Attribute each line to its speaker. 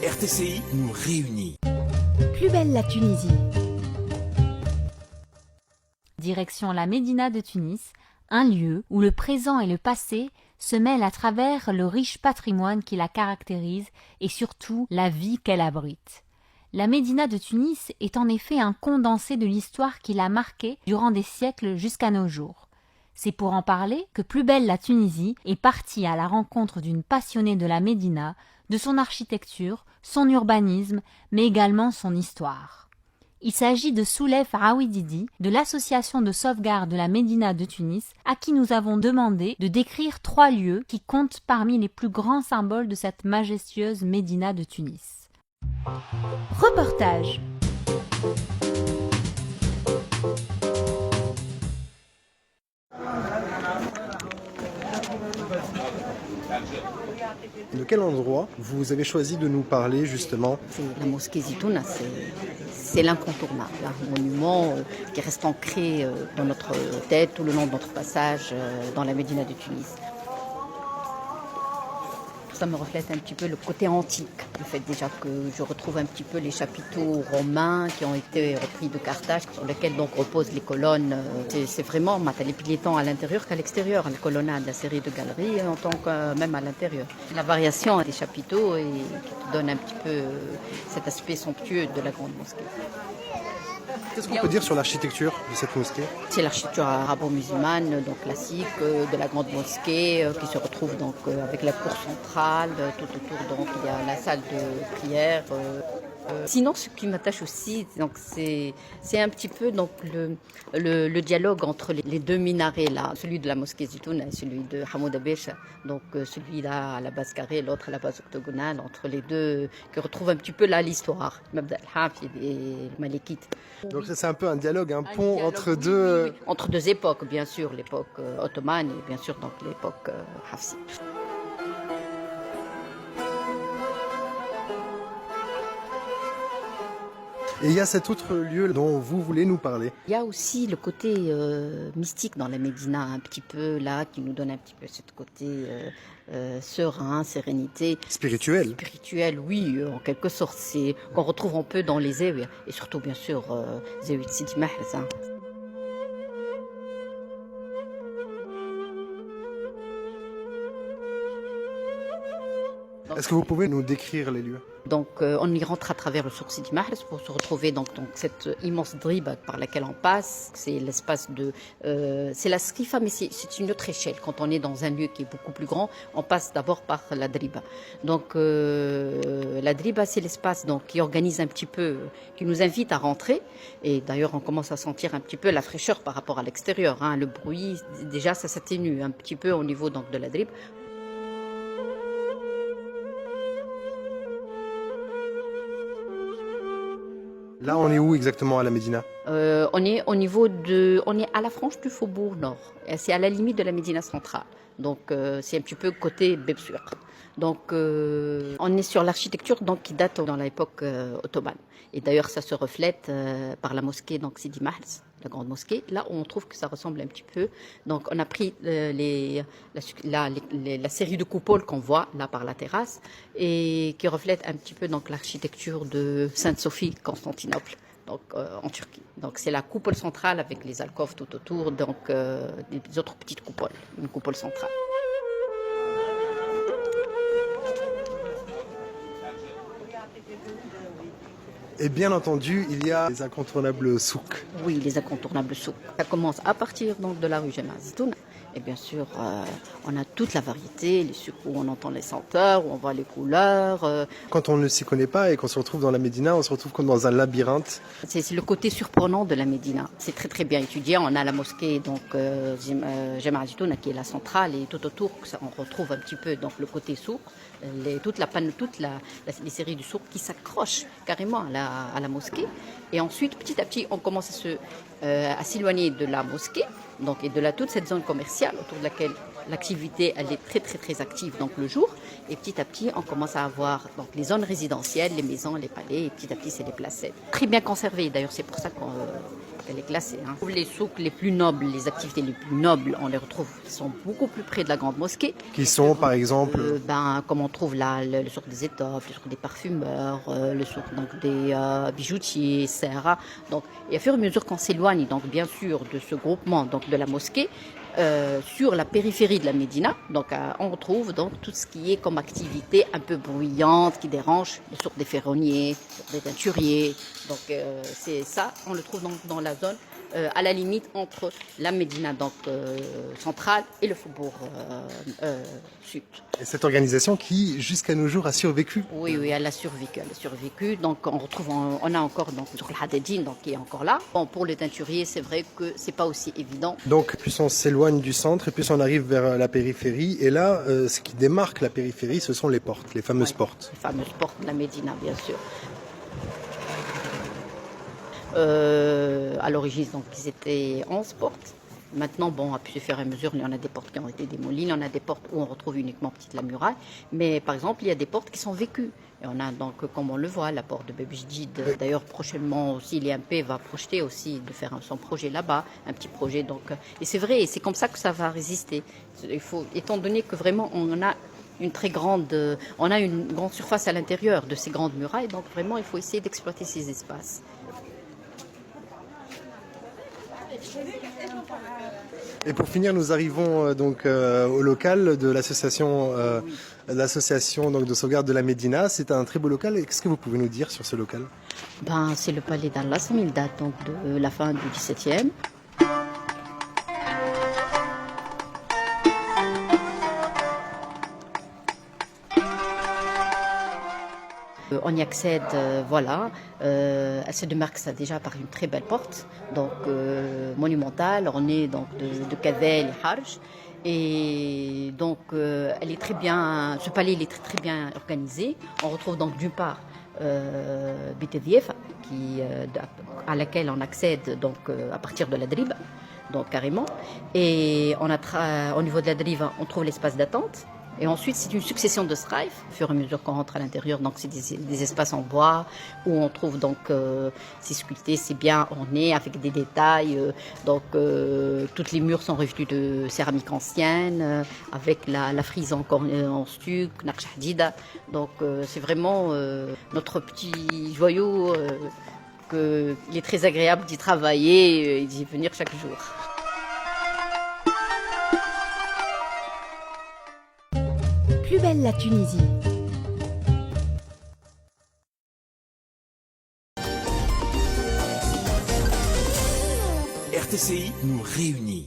Speaker 1: RTCI nous réunit.
Speaker 2: Plus belle la Tunisie.
Speaker 3: Direction la Médina de Tunis, un lieu où le présent et le passé se mêlent à travers le riche patrimoine qui la caractérise et surtout la vie qu'elle abrite. La Médina de Tunis est en effet un condensé de l'histoire qui l'a marquée durant des siècles jusqu'à nos jours. C'est pour en parler que Plus belle la Tunisie est partie à la rencontre d'une passionnée de la Médina, de son architecture, son urbanisme, mais également son histoire. Il s'agit de Soulef Aouididi, de l'association de sauvegarde de la Médina de Tunis, à qui nous avons demandé de décrire 3 lieux qui comptent parmi les plus grands symboles de cette majestueuse Médina de Tunis.
Speaker 2: Reportage.
Speaker 4: De quel endroit vous avez choisi de nous parler justement?
Speaker 5: C'est la mosquée Zitouna, c'est l'incontournable, un monument qui reste ancré dans notre tête tout le long de notre passage dans la Médina de Tunis. Ça me reflète un petit peu le côté antique, le fait déjà que je retrouve un petit peu les chapiteaux romains qui ont été repris de Carthage, sur lesquels donc reposent les colonnes. C'est vraiment, les piliers tant à l'intérieur qu'à l'extérieur, la colonnade, la série de galeries, en tant que même à l'intérieur. La variation des chapiteaux et qui donne un petit peu cet aspect somptueux de la grande mosquée.
Speaker 4: Qu'est-ce qu'on peut dire sur l'architecture de cette mosquée?
Speaker 5: C'est l'architecture arabo-musulmane, donc classique, de la grande mosquée, qui se retrouve donc avec la cour centrale, tout autour donc il y a la salle de prière. Sinon, ce qui m'attache aussi, donc c'est un petit peu donc le dialogue entre les 2 minarets là, celui de la mosquée Zitouna et celui de Hamoud Abecha. Donc celui-là à la base carrée, l'autre à la base octogonale, entre les deux, qui retrouve un petit peu là l'histoire, Mabda al-Hafid et le Malikite.
Speaker 4: Donc ça, c'est un peu un dialogue, un pont
Speaker 5: dialogue,
Speaker 4: entre
Speaker 5: oui,
Speaker 4: deux...
Speaker 5: oui. Entre 2 époques, bien sûr, l'époque ottomane et bien sûr donc l'époque Hafside.
Speaker 4: Et il y a cet autre lieu dont vous voulez nous parler.
Speaker 5: Il y a aussi le côté mystique dans la Médina, un petit peu là, qui nous donne un petit peu ce côté serein, sérénité.
Speaker 4: Spirituel.
Speaker 5: Spirituel, oui, en quelque sorte. C'est qu'on retrouve un peu dans les zéwiya, et surtout bien sûr Zawiya Sidi Mahrez.
Speaker 4: Est-ce que vous pouvez nous décrire les lieux?
Speaker 5: Donc on y rentre à travers le souk Sidi Mahrez pour se retrouver donc cette immense driba par laquelle on passe. C'est l'espace de... c'est la skrifa, mais c'est une autre échelle. Quand on est dans un lieu qui est beaucoup plus grand, on passe d'abord par la driba. Donc la driba, c'est l'espace donc, qui organise un petit peu, qui nous invite à rentrer. Et d'ailleurs, on commence à sentir un petit peu la fraîcheur par rapport à l'extérieur. Le bruit, déjà, ça s'atténue un petit peu au niveau donc, de la driba.
Speaker 4: Là, on est où exactement à la Médina?
Speaker 5: On est au niveau on est à la frange du faubourg nord. C'est à la limite de la Médina centrale. Donc c'est un petit peu côté Bebsouir. Donc on est sur l'architecture donc qui date dans l'époque ottomane. Et d'ailleurs ça se reflète par la mosquée donc Sidi Mahrez, la grande mosquée. Là où on trouve que ça ressemble un petit peu. Donc on a pris la série de coupoles qu'on voit là par la terrasse et qui reflète un petit peu donc l'architecture de Sainte-Sophie, Constantinople. Donc en Turquie. Donc c'est la coupole centrale avec les alcôves tout autour, donc des autres petites coupoles, une coupole centrale.
Speaker 4: Et bien entendu, il y a les incontournables souks.
Speaker 5: Oui, les incontournables souks. Ça commence à partir donc de la rue Jemaa Zitouna. Et bien sûr, on a toute la variété, les souks où on entend les senteurs, où on voit les couleurs.
Speaker 4: Quand on ne s'y connaît pas et qu'on se retrouve dans la Médina, on se retrouve comme dans un labyrinthe.
Speaker 5: C'est le côté surprenant de la Médina. C'est très très bien étudié. On a la mosquée donc Jemaa Zitouna qui est la centrale et tout autour, on retrouve un petit peu donc le côté souk, toute les séries du souk qui s'accrochent carrément à la mosquée. Et ensuite, petit à petit, on commence à s'éloigner de la mosquée, donc et de toute cette zone commerciale autour de laquelle l'activité, elle est très très très active donc le jour. Et petit à petit, on commence à avoir donc les zones résidentielles, les maisons, les palais. Et petit à petit, c'est les placettes. Très bien conservées. D'ailleurs, c'est pour ça qu'elle est classée. Hein. Les souks les plus nobles, les activités les plus nobles, on les retrouve, sont beaucoup plus près de la grande mosquée.
Speaker 4: Qui sont, par exemple
Speaker 5: Comme on trouve là, le souk des étoffes, le souk des parfumeurs, le souk donc, des bijoutiers, etc. Donc, et à fur et à mesure qu'on s'éloigne, donc bien sûr, de ce groupement donc de la mosquée, sur la périphérie de la Médina, donc on retrouve donc tout ce qui est comme activité un peu bruyante qui dérange, le souk des ferronniers, des teinturiers. Donc c'est ça, on le trouve donc dans la zone à la limite entre la Médina donc centrale et le faubourg sud.
Speaker 4: Et cette organisation qui, jusqu'à nos jours, a survécu.
Speaker 5: Oui, elle a survécu. Donc on retrouve, on a encore donc sur le Hadedine, donc qui est encore là. Bon, pour les teinturiers, c'est vrai que c'est pas aussi évident.
Speaker 4: Donc plus on s'éloigne du centre et plus on arrive vers la périphérie. Et là, ce qui démarque la périphérie, ce sont les portes, les fameuses portes.
Speaker 5: Les fameuses portes de la Médina, bien sûr. À l'origine, donc, ils étaient 11 portes. Maintenant, bon, à plus fur et à mesure, il y en a des portes qui ont été démolies, il y en a des portes où on retrouve uniquement petite la muraille. Mais par exemple, il y a des portes qui sont vécues. Et on a donc, comme on le voit, la porte de Bebejdid. D'ailleurs, prochainement aussi, l'IMP va projeter aussi de faire son projet là-bas, un petit projet. Donc, et c'est vrai, c'est comme ça que ça va résister. Il faut, étant donné que vraiment, on a une grande surface à l'intérieur de ces grandes murailles. Donc vraiment, il faut essayer d'exploiter ces espaces.
Speaker 4: Et pour finir, nous arrivons donc au local de l'association donc de sauvegarde de la Médina. C'est un très beau local. Qu'est-ce que vous pouvez nous dire sur ce local?
Speaker 5: C'est le palais d'Allah, il date donc de la fin du XVIIe. On y accède, elle se démarque ça déjà par une très belle porte, donc monumentale, ornée donc de cavelles et harj. Et donc elle est très bien, ce palais il est très, très bien organisé. On retrouve donc d'une part Bitedief, à laquelle on accède donc à partir de la Drib, donc carrément. Et au niveau de la Drib, on trouve l'espace d'attente. Et ensuite, c'est une succession de strifes, au fur et à mesure qu'on rentre à l'intérieur. Donc, c'est des espaces en bois où on trouve donc c'est sculpté, c'est bien orné avec des détails. Toutes les murs sont revêtus de céramique ancienne, avec la frise encore en stuc, naqsh hadida. Donc, c'est vraiment notre petit joyau qu'il est très agréable d'y travailler et d'y venir chaque jour.
Speaker 2: Plus belle la Tunisie.
Speaker 1: RTCI nous réunit.